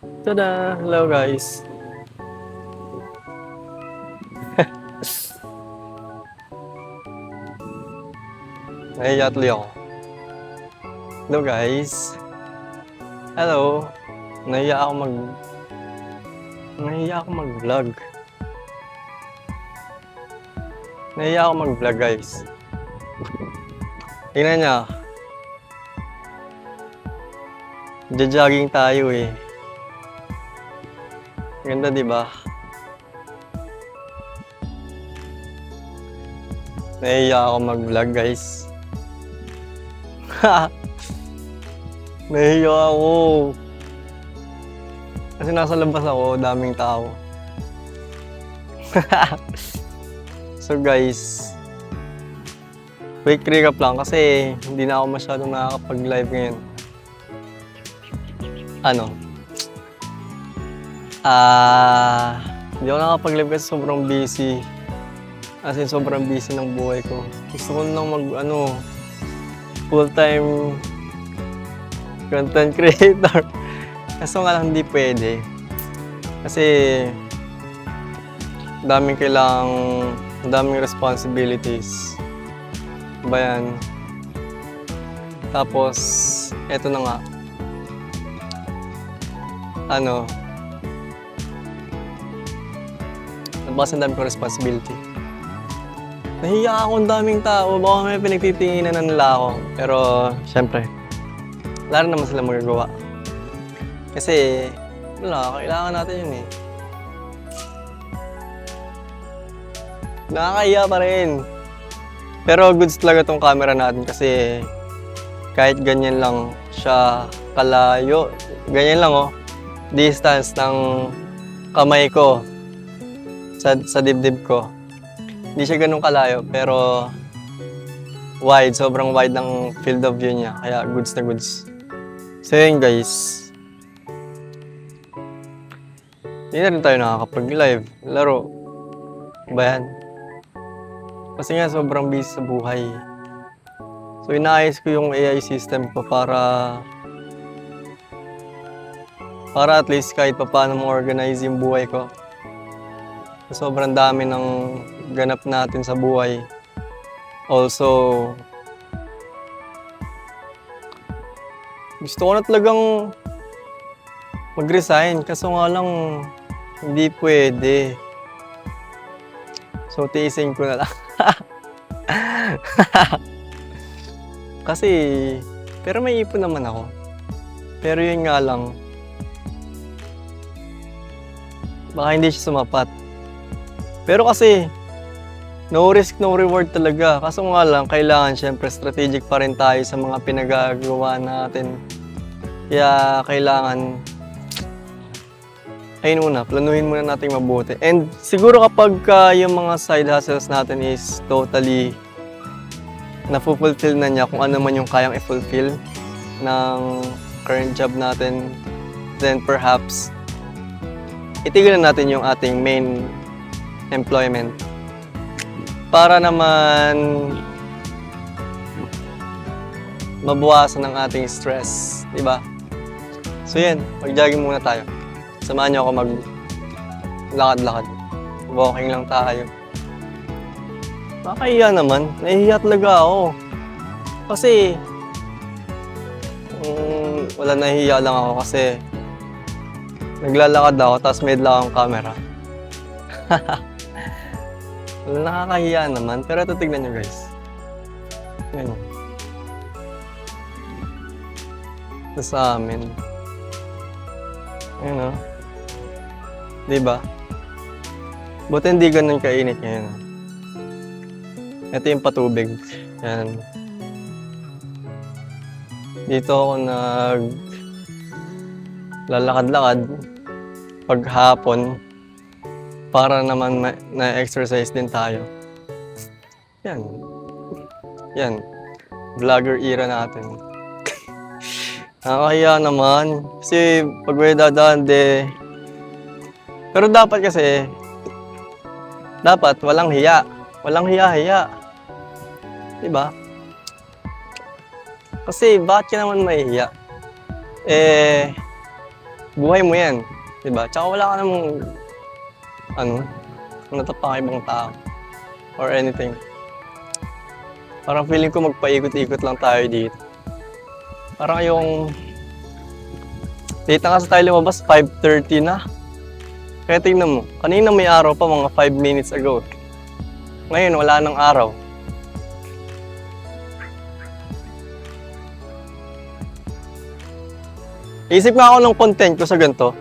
Tada! Hello guys. Nahiya tuloy ako. Hello guys. Hello. Nahiya ako mag-vlog. Nahiya ako mag-vlog guys. Tingnan niyo. Jogging tayo eh. Ganda 'di ba? Nahiya ako mag-vlog guys. Nahiya ako. Kasi nasa labas ako, daming tao. So guys, quick recap lang kasi hindi na ako masyadong nakakapag-live ngayon. Hindi ako nakakapag-live kasi sobrang busy. As in, sobrang busy ng buhay ko. Gusto ko lang full-time content creator. Kaso nga lang hindi pwede. Kasi daming responsibilities. Ba yan? Tapos, eto na nga. Nabasa ang dami kong responsibility. Nahiya ako, ang daming tao. Baka may pinagtitinginan na nila ako. Pero, syempre, wala rin naman sila magagawa. Kasi, kailangan natin yun eh. Nakakahiya pa rin. Pero goods talaga tong camera natin kasi kahit ganyan lang siya kalayo, ganyan lang distance ng kamay ko sa dibdib ko. Hindi siya ganun kalayo pero sobrang wide ng field of view niya, kaya goods na goods. So yun guys, hindi na rin tayo nakakapag-live, laro. Ba yan? Kasi nga sobrang busy sa buhay. So inaayos ko yung AI system ko para at least kahit paano ma-organize yung buhay ko. Sobrang dami ng ganap natin sa buhay. Also, gusto ko na talagang mag-resign kaso nga lang hindi pwede. So tiisin ko na lang. Kasi, pero may ipon naman ako. Pero yun nga lang, baka hindi siya sumapat. Pero kasi, no risk, no reward talaga. Kaso nga lang, kailangan syempre strategic pa rin tayo sa mga pinagagawa natin. Kaya kailangan, planuhin muna natin mabuti. And siguro kapag yung mga side hustles natin is totally na-fulfill na niya kung ano man yung kayang i-fulfill ng current job natin, then perhaps itigil na natin yung ating main employment para naman mabawasan ang ating stress, di ba? So yan, mag-jogging muna tayo. Samahan niyo ako mag-lakad-lakad. Walking lang tayo. Nakakahiya naman. Nahihiya talaga ako. Kasi, nahihiya lang ako kasi naglalakad ako tapos may dala akong camera. Nakakahiya naman. Pero ito tignan nyo guys. Yan. Ito sa amin. Ayan o. Diba? Buti hindi ganun kainit ngayon. Ito yung patubig. Yan. Dito ako lalakad-lakad paghapon para naman na-exercise din tayo. Yan. Yan. Vlogger era natin. Nakakahiya naman. Kasi pag may dadaan, pero dapat walang hiya. Walang hiya-hiya. Diba? Kasi bakit ka naman mahihiya? Buhay mo yan. Diba? Tsaka wala ka namang, natapang ibang tao. Or anything. Parang feeling ko magpaikot-ikot lang tayo dito. Parang yung late na kasi tayo lumabas, 5:30 na. Kaya tingnan mo, kanina may araw pa mga 5 minutes ago. Ngayon, wala nang araw. Isip nga ako ng content ko sa ganito.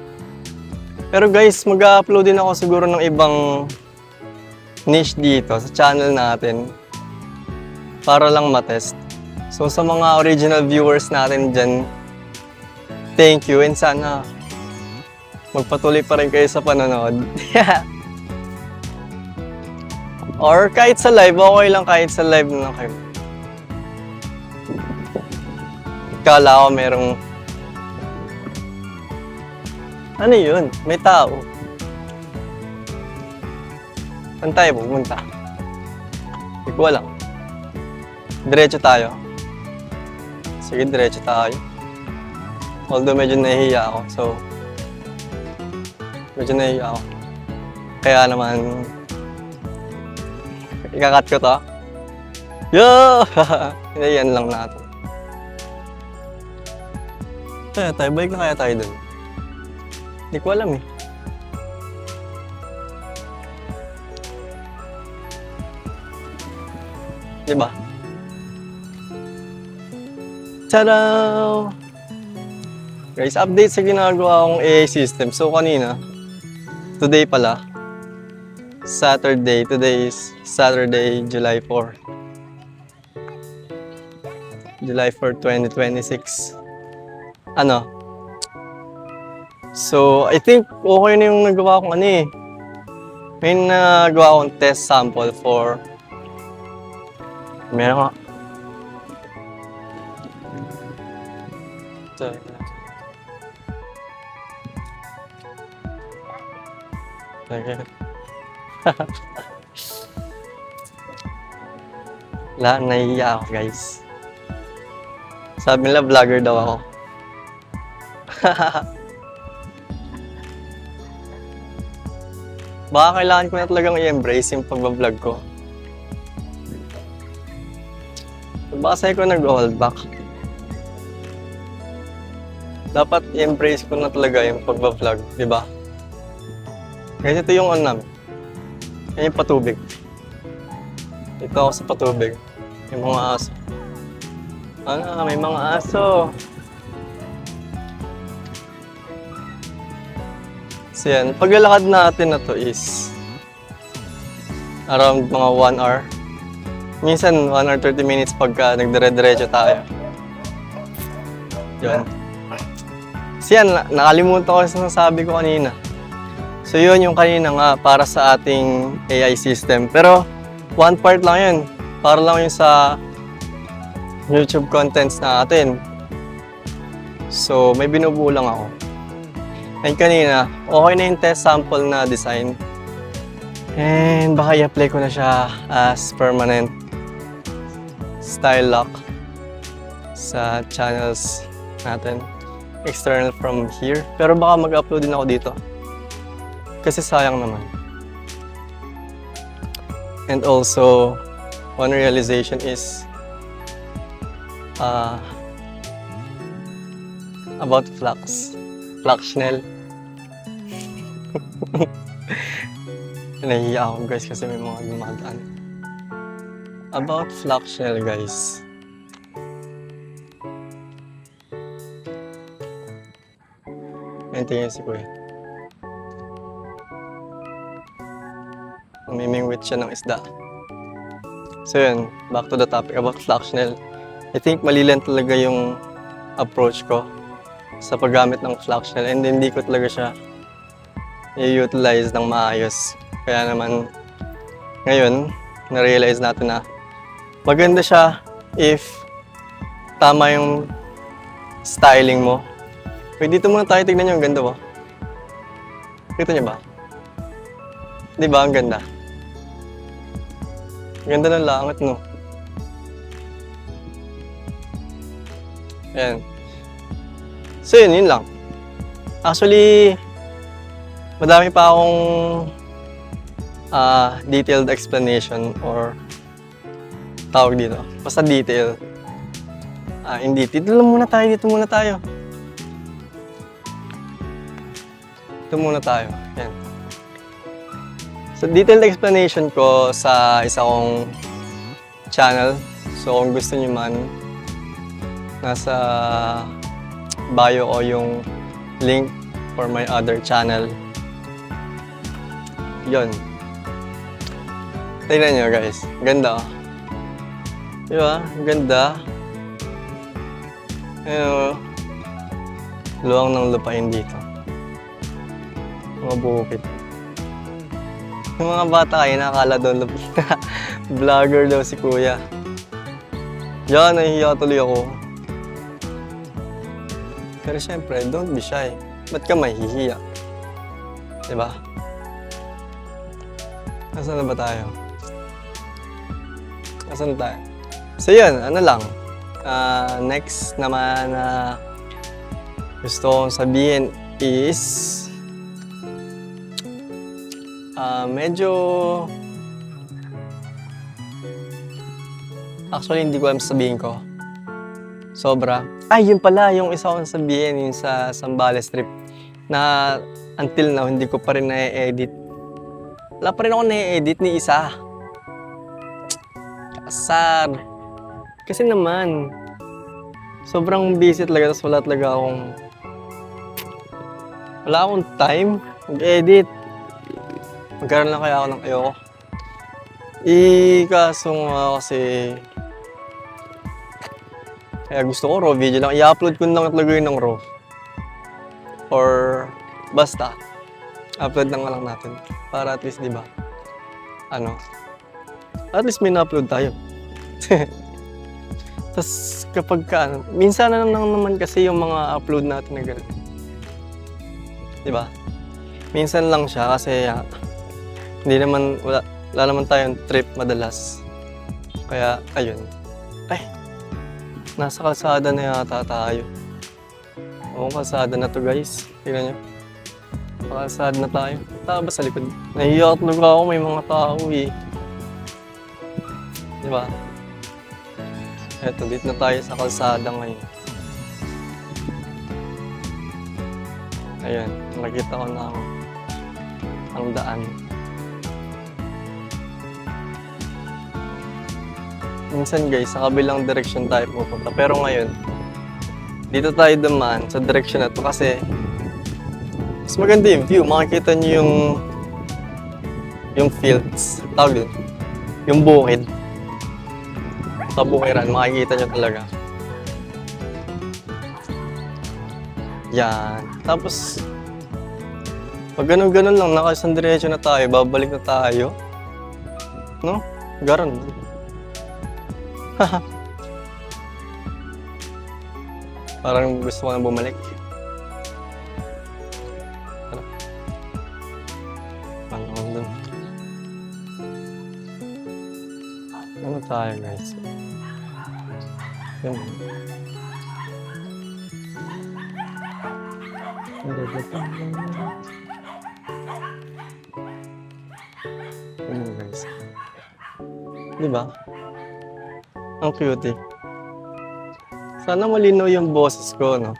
Pero guys, mag-upload din ako siguro ng ibang niche dito sa channel natin. Para lang matest. So sa mga original viewers natin dyan, thank you and sana magpatuloy pa rin kayo sa panonood. Or kahit sa live, okay lang kahit sa live na lang kayo. Kala ko merong... Ano yun? May tao. Saan tayo pumunta? Hindi ko alam. Diretso tayo. Sige, diretso tayo. Although medyo nahihiya ako, so... Medyo nahihiya ako. Kaya naman... Ikakat ko to. Yo! Yan lang natin. Kaya tayo, balik na kaya tayo dun. Hindi ko alam eh. Diba? Tada! Guys, update sa ginagawa kong AI system. So kanina, today pala, Saturday. Today is Saturday, July 4. July 4, 2026. So, I think okay na yung nagawa kong May nagawa akong test sample for... Meron nga. Nahihiya ako guys. Sabi nila vlogger daw ako. Baka kailangan ko na talagang i-embrace yung pagbablog ko. Baka sa'yo ko nag-hold back. Dapat i-embrace ko na talaga yung pagbablog, di ba? Kasi ito yung namin. Yan yung patubig. Dito ako sa patubig. Yung mga aso. May mga aso. So yan, paglalakad natin na to is around mga 1 hour. Minsan 1 hour 30 minutes pagka nagdire-diretso tayo. Yun. So yan, nakalimutan ko yung nasabi ko kanina. So yun yung kanina nga para sa ating AI system. Pero one part lang yun. Para lang yun sa YouTube contents natin. So may binubuo lang ako. And kanina, okay na yung test sample na design. And baka i-apply ko na siya as permanent style lock sa channels natin. External from here. Pero baka mag-upload din ako dito. Kasi sayang naman. And also, one realization is about Flux. Fluxnel. Nahihiya ako guys kasi may mga dumadaan. About Fluxnel guys. Ayun, tingin si Kuya. Namimingwit siya ng isda. So yun, back to the topic about Fluxnel. I think mali lang talaga yung approach ko sa paggamit ng Fluxnel and hindi ko talaga siya i-utilize ng maayos. Kaya naman ngayon, na-realize natin na maganda siya if tama yung styling mo. Pwede dito muna tayo, tignan nyo, ang ganda ba? Kita nyo ba? Di ba, ang ganda? Ganda ng langit, no? Ayan. So yun lang. Actually, madami pa akong detailed explanation or tawag dito. Basta detail. Hindi. Dito muna tayo. Dito muna tayo. Yan. So, detailed explanation ko sa isa kong channel. So, kung gusto niyo man, nasa bio ko yung link for my other channel. Yun. Tingnan nyo guys. Ganda oh. Diba? Ganda. Ayun. Luwang ng lupain dito. Mga bukit. Yung mga bata kayo nakakala doon. Vlogger daw si kuya. Yan, nahihiya tuloy ako. Pero syempre, don't be shy. Ba't ka mahihiya? Diba? Nasaan na ba tayo? Nasaan tayo? So yun, ano lang. Next naman na gusto kong sabihin is medyo actually hindi ko alam sabihin ko. Sobra. Yun pala, yung isa kong sabihin, yung sa Zambales trip na until now hindi ko pa rin na-edit. Wala pa rin ako na-edit ni isa. Kasar. Kasi naman, sobrang busy talaga, tapos wala akong time mag-edit. Magkaroon lang kaya ako ng ayoko. Kaso nga kasi, kaya gusto ko raw video lang. I-upload ko lang at lagay ng raw. Or basta, upload lang natin. Para at least, di ba? At least may na-upload tayo. Tapos kapag minsan na lang naman kasi yung mga upload natin na gano'n. Diba? Minsan lang siya kasi wala naman tayong trip madalas. Kaya, ayun. Nasa kalsada na yata tayo. Kalsada na to guys. Tingnan nyo. Kalsada na tayo. Tao ba sa likod? Nahiya talaga ako, may mga tao eh. Diba? Eto, dito na tayo sa kalsada ngayon. Ayan, nakita ko na ang daan. Minsan guys, sa kabilang direction tayo pupunta. Pero ngayon, dito tayo dumaan sa direction na to kasi mas maganda yung view. Makikita nyo yung fields. Tawag yun. Yung bukid. Sa bukiran, makikita nyo talaga. Yan. Tapos, pag ganun-ganun lang, nakasang diretso na tayo, babalik na tayo. No? Garon. Parang gusto ko na bumalik. Ano? Ano tayo guys? Yun. Ano guys? Diba? Ang cute eh. Sana malinaw yung boses ko, no?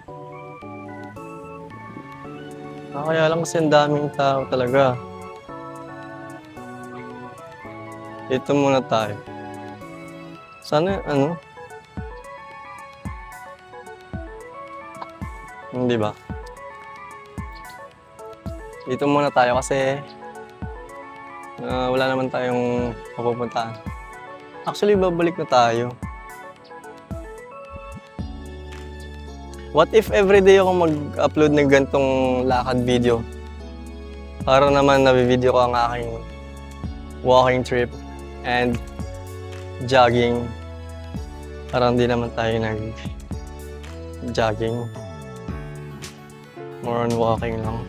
Kaya lang kasi ang daming tao talaga. Dito muna tayo. Sana, hindi ba? Dito muna tayo kasi wala naman tayong mapupuntahan. Actually, babalik na tayo. What if everyday ako mag-upload ng gantong lakad video? Para naman nabi-video ko ang aking walking trip and jogging. Parang hindi naman tayo nag-jogging. More on walking lang.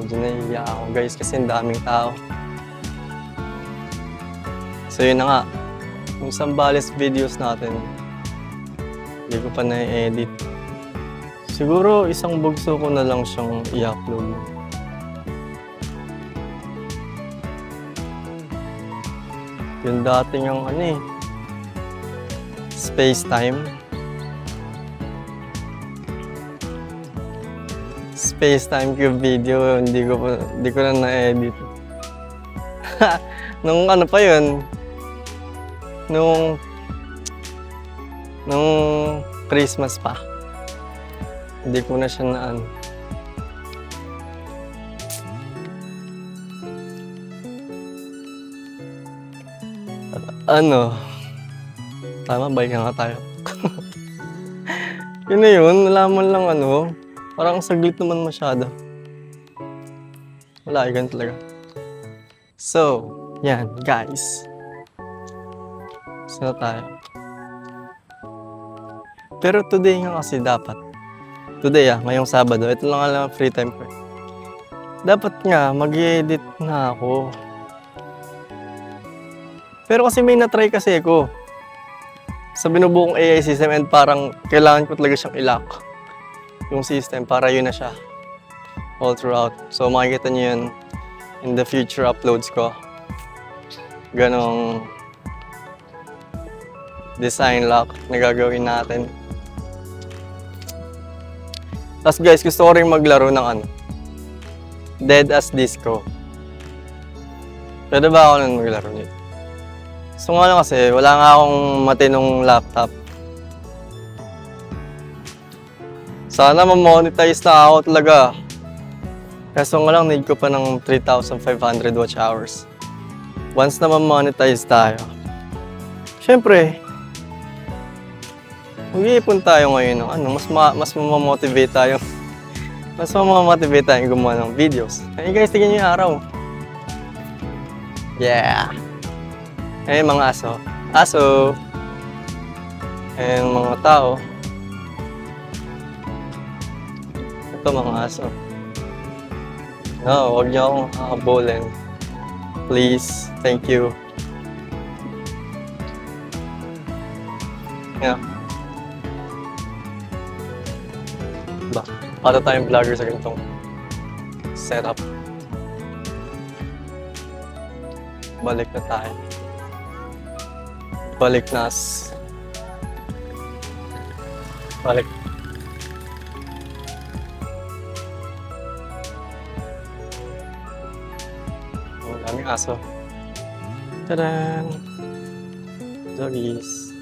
medyo nahihiya ako guys kasi ang daming tao. So yun na nga, yung Zambales videos natin, hindi ko pa na-edit. Siguro isang bugso ko na lang siyang i-upload. Yung dating yung Space Time. Space Time Cube video, hindi ko na na-edit. Nung pa yun, nung Christmas pa. Hindi ko na siya tama, balik nga tayo. Yun na yun, nalaman lang parang saglit naman masyado. Wala, ganun talaga. So, yan, guys. Sino tayo? Pero today nga kasi dapat. Today ngayong Sabado. Ito lang alam free time ko. Dapat nga, mag-edit na ako. Pero kasi may na-try kasi ako. Sa binubuong AI system and parang kailangan ko talaga siyang i-lock. Yung system para yun na siya. All throughout. So makikita nyo yun in the future uploads ko. Ganong design lock na gagawin natin. Tapos guys, gusto ko rin maglaro ng Dead as Disco. Pwede ba ako nun maglaro nito? So nga lang kasi, wala nga akong matinong laptop. Sana ma-monetize na ako talaga. Kaso nga lang, need ko pa ng 3,500 watch hours. Once na ma-monetize tayo, syempre, mag-iipon tayo ngayon ng mas mamamotivate tayo. Mas mamamotivate tayo gumawa ng videos. Hey guys, tignan niyo yung araw. Yeah! Eh, mga aso. Aso! Eh, mga tao. Ito, mga aso. No, huwag niyo akong hahabulin. Please, thank you. Yeah. Para tayong vlogger sa ganitong setup. Balik na tayo. Balik. Ang daming aso. Tadaan! Doggies.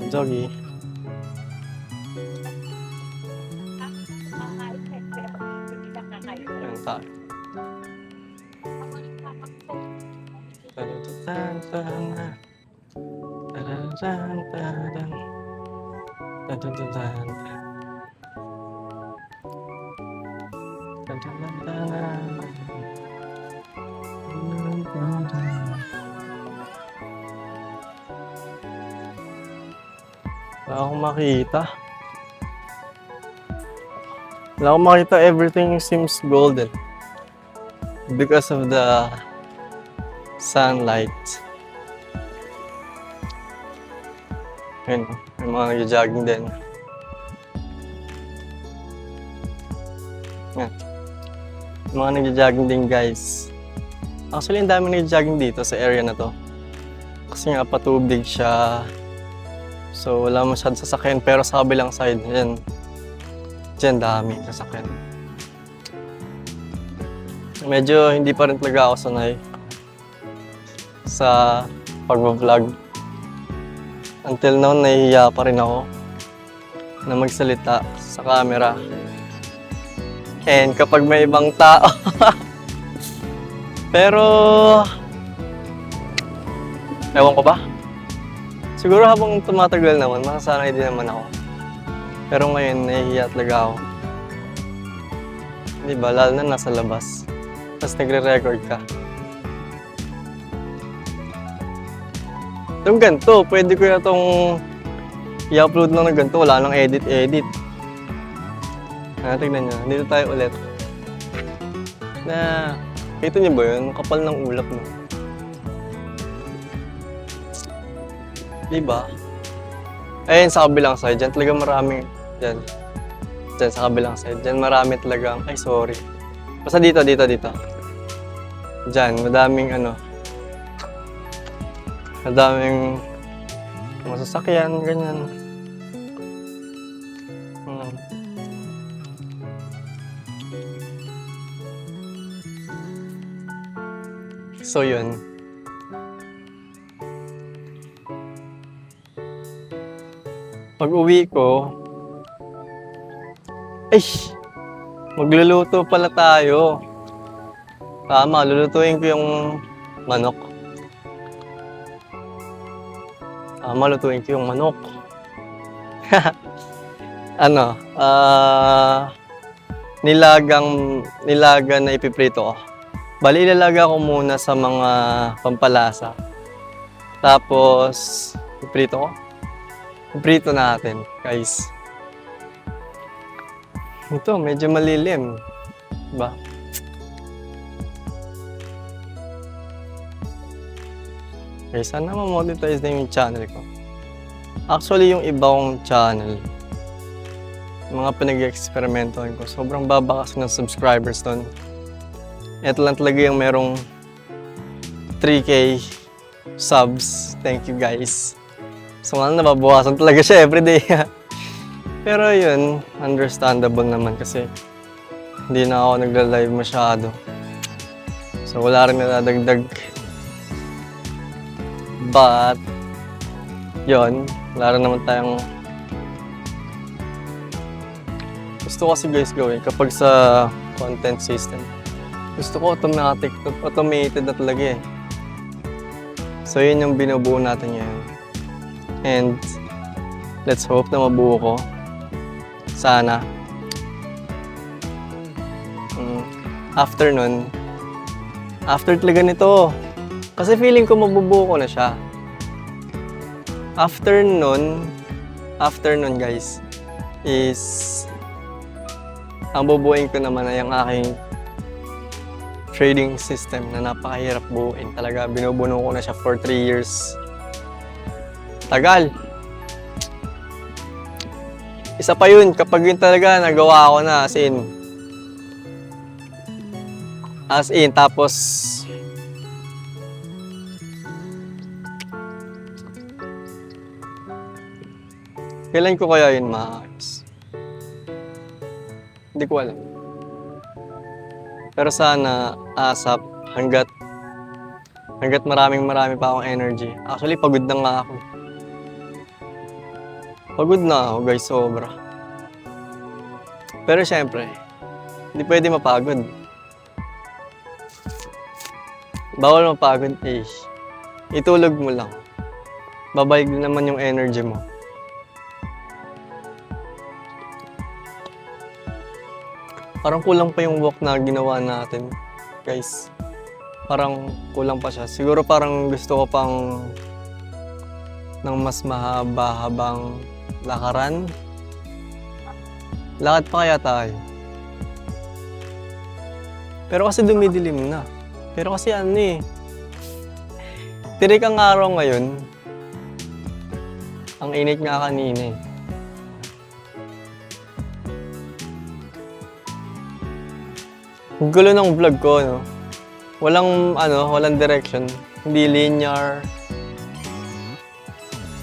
Doggy. Ayan tayo. Wala akong makita. Everything seems golden because of the sunlight. Ayun, may mga nag-jogging din. Yan. May mga nag-jogging din, guys. Actually, ang dami nag-jogging dito sa area na to. Kasi nga patubig siya. So, wala masyadong sasakyan. Pero sa kabilang side, yan. Diyan dami sasakyan. Medyo hindi pa rin talaga ako sanay sa pag-vlog. Until now, nahihiya pa rin ako na magsalita sa camera. And kapag may ibang tao. Pero, ewan ko ba? Siguro habang tumatagal naman, masasanay din naman ako. Pero ngayon, nahihiya talaga ako. Di ba? Lalo na nasa labas. Tapos nagre-record ka. Itong ganito, pwede ko na itong i-upload lang ng ganito. Wala nang edit. Tignan nyo. Dito tayo ulit. Na, kita niyo ba yun? Ang kapal ng ulap mo. Diba? Ayun, sa kabilang side, dyan talaga marami. Dyan. Dyan sa kabilang side. Dyan marami talaga. Ay, sorry. Basta dito. Dyan, madaming madaming masasakyan, ganyan. So, yun. Pag uwi ko, ay, magluluto pala tayo. Tama, lulutuin ko yung manok. Lutuin ko yung manok. Nilaga na ipiprito ko. Bali, ilalaga ko muna sa mga pampalasa. Tapos, iprito ko. Iprito natin, guys. Ito, medyo malilim. Diba? Okay, sana ma-monetize na yung channel ko. Actually, yung iba kong channel, mga pinag-experimentohan ko, sobrang babakas ng subscribers doon. Ito lang talaga yung merong 3K subs. Thank you, guys. So, nababawasan talaga siya everyday. Pero yun, understandable naman kasi hindi na ako nagla-live masyado. So, wala rin nadadagdag. But, yun, wala rin naman tayong gusto kasi guys gawin kapag sa content system. Gusto ko automated na talaga eh. So, yun yung binubuo natin ngayon. And, let's hope na mabuo ko. Sana. After nun, after talaga nito, kasi feeling ko mabubuo ko na siya. After nun guys, is ang bubuuin ko naman ay ang aking trading system na napakahirap buuin. Talaga, binubuo ko na siya for 3 years. Tagal. Isa pa yun, kapag yun talaga nagawa ko na as in, tapos kailan ko kaya yun maayos? Hindi ko alam. Pero sana ASAP hanggat marami pa akong energy. Actually, pagod na nga ako. Pagod na ako guys, sobra. Pero syempre, hindi pwede mapagod. Bawal mapagod eh. Itulog mo lang. Babalik din naman yung energy mo. Parang kulang pa yung walk na ginawa natin, guys. Parang kulang pa siya. Siguro parang gusto ko pang ng mas mahaba-habang lakaran. Lakad pa kaya tayo. Pero kasi dumidilim na. Pero kasi tirik ang araw ngayon. Ang init nga kanina eh. Ang gulo ng vlog ko, no? Walang direction. Hindi linear.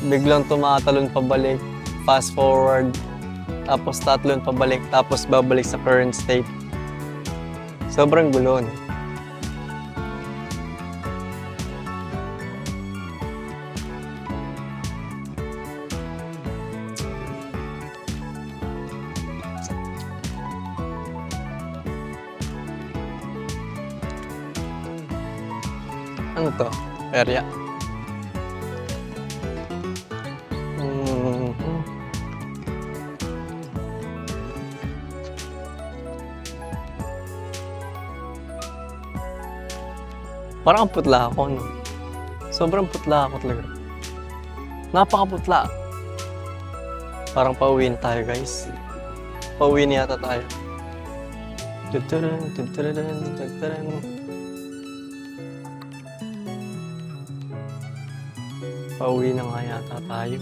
Biglang tumatalon pabalik, fast forward, tapos tatalon pabalik, tapos babalik sa current state. Sobrang gulo, no? Ano to? Area? Parang putla ako, no? Sobrang putla ako talaga. Napakaputla. Parang pauwiin tayo, guys. Pauwiin yata tayo. Tuturun, tuturun, tuturun. Pauwi na nga yata tayo.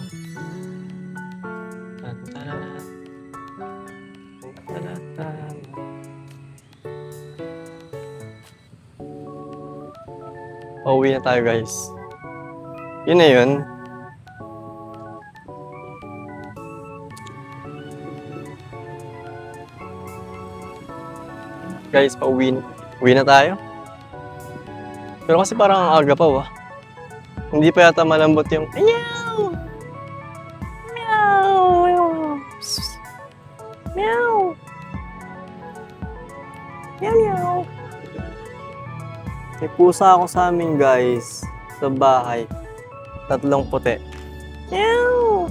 Tantararan, tantaratan. Pauwi na tayo guys. Yun na yun. Guys, pauwi na tayo. Pero kasi parang ang aga pa ba? Hindi pa yata malambot yung meow! Meow! Meow! Meow meow! May pusa ako sa amin guys. Sa bahay. 3 puti. Meow!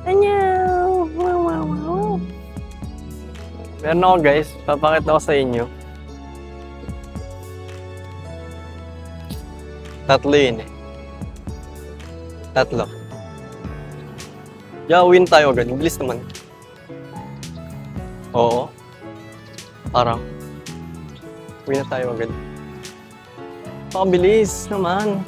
Meow! Wow wow wow! Meron ako guys, papakita ko sa inyo. 3 yun eh. 3. Win tayo agad. Bilis naman. Oo. Parang. Win na tayo agad. Pakabilis naman.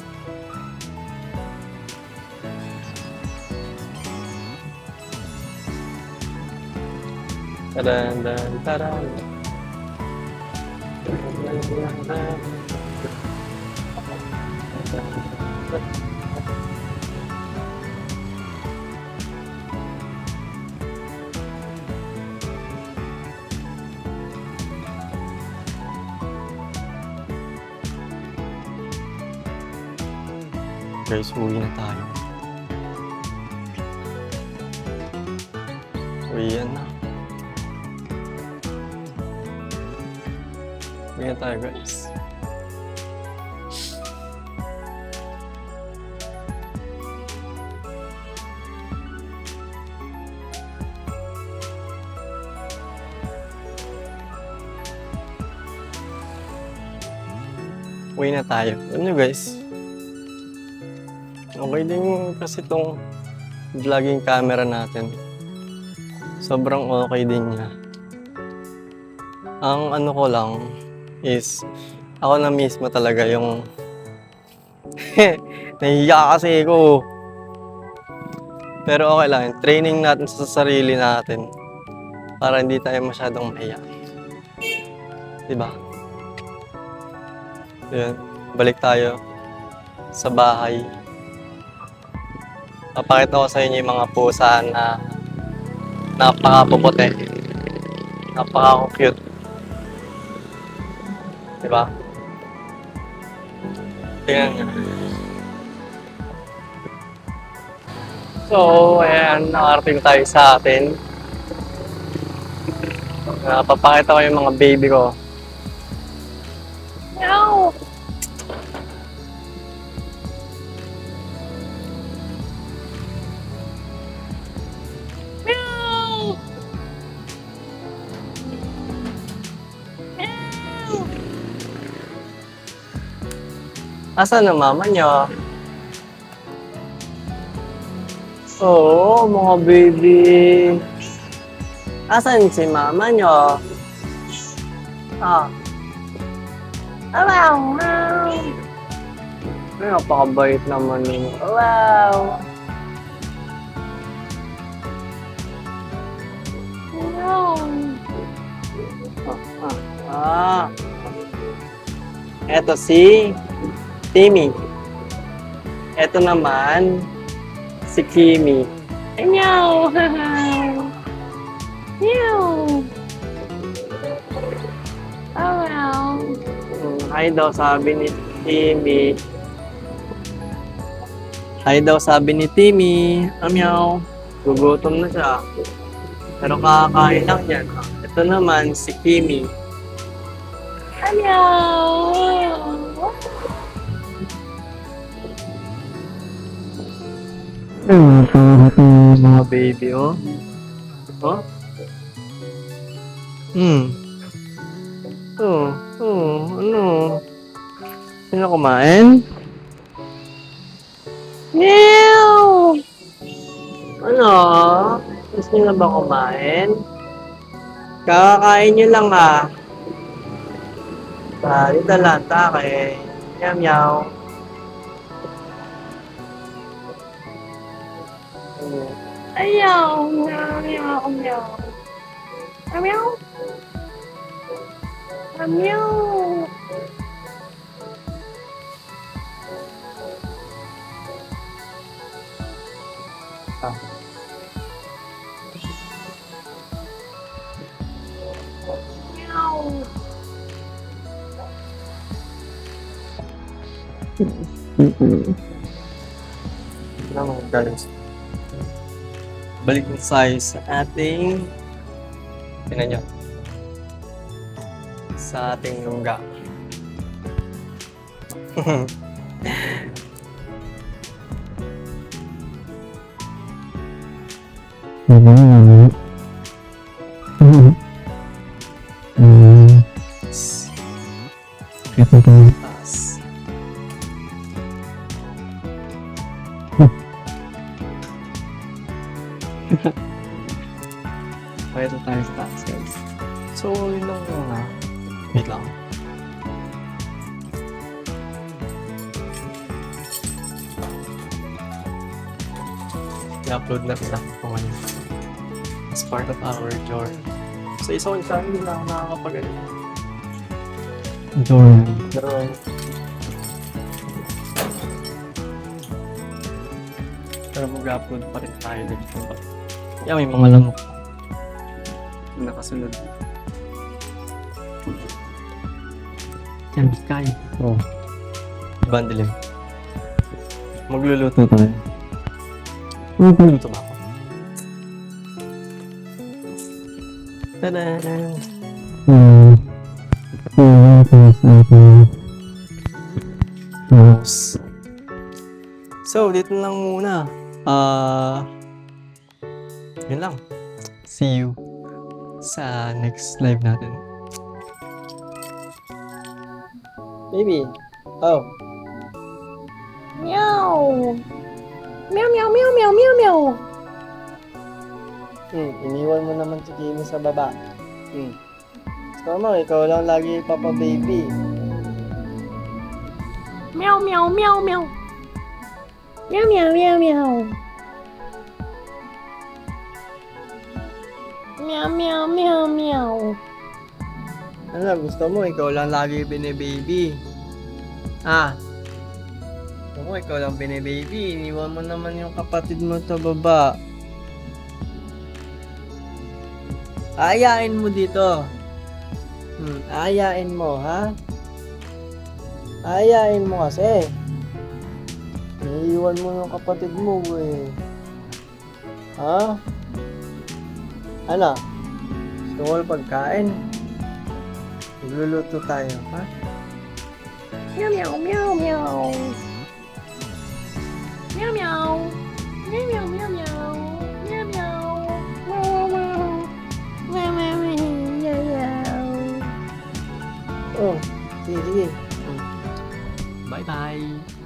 Taran, taran, taran. Guys, uwi na tayo. Uwi na. Uwi na tayo guys. Uwi na tayo. Alam nyo guys, okay din kasi itong vlogging camera natin. Sobrang okay din niya. Ang ano ko lang is, ako na mismo talaga yung nahihiya kasi ako. Pero okay lang, yung training natin sa sarili natin para hindi tayo masyadong mahiya. Diba? Yun, balik tayo sa bahay. Papakita ko sa inyo yung mga pusa na napaka-puputi. Napaka-cute. Diba? Tingnan nyo. So, ayan, nakarating tayo sa atin. Papakita ko yung mga baby ko. Meow! Meow! Meow! Asan ang mama niyo? Oo, mga baby. Asan si mama niyo? Ah. Wow! Wow! Ay, napakabait naman yun. Wow! Wow! Eto si Timmy. Eto naman si Kimi. Meow! Meow! Oh, wow! Hi daw sabi ni Timmy. Hi daw sabi ni Timmy. Meow. Gugutom na siya. Pero kakakain lang yan. Ito naman si Kimi. Meow. Mga baby, oh. Oh? Ano? Sino kumain? Meow! Ano? Gusto niyo na ba kumain? Kakakain nyo lang ha. Dito lang, take. Meow meow. Ayaw, meow, meow, meow. Meow, meow. Meow. Naman guys. Balik na tayo sa ating tinan nyo. Sa ating lungga. Taas. Pwede tayo sa taas guys. So, yun lang muna. Wait lang. I-upload na rin ako ngayon. As part of our journey. Sa isang channel hindi na ako nakakapag-ano. Journey. Pero mag-upload pa rin tayo dito. Yeah, may mga lamok. Nakasunod. Yan, sky. Oo. Bandilim. Magluluto tayo. Magluluto ba ako? Tada! So, dito lang muna. Yun lang. See you sa next live natin. Baby. Oh. Meow. Meow, meow, meow, meow, meow, meow. Iniwan mo naman si Kimi sa baba. Gusto mo, ikaw lang lagi papa baby. Meow, meow, meow, meow. Meow, meow, meow, meow. Meow, meow, meow, meow. Ano, gusto mo, ikaw lang lagi bine-baby. Gusto mo, ikaw lang bine-baby. Iniwan mo naman yung kapatid mo sa baba. Ayain mo dito. Ayain mo, ha? Ayain mo kasi. Iniiwan mo yung kapatid mo, eh. Ha? Ano? Gusto mo pagkain? Magluluto tayo, ha? Meow, meow, meow, meow. Meow, meow. Meow, meow, meow, meow. Meow, meow. Meow, meow. Meow, meow, meow, meow. Oh, sige, sige. Bye-bye.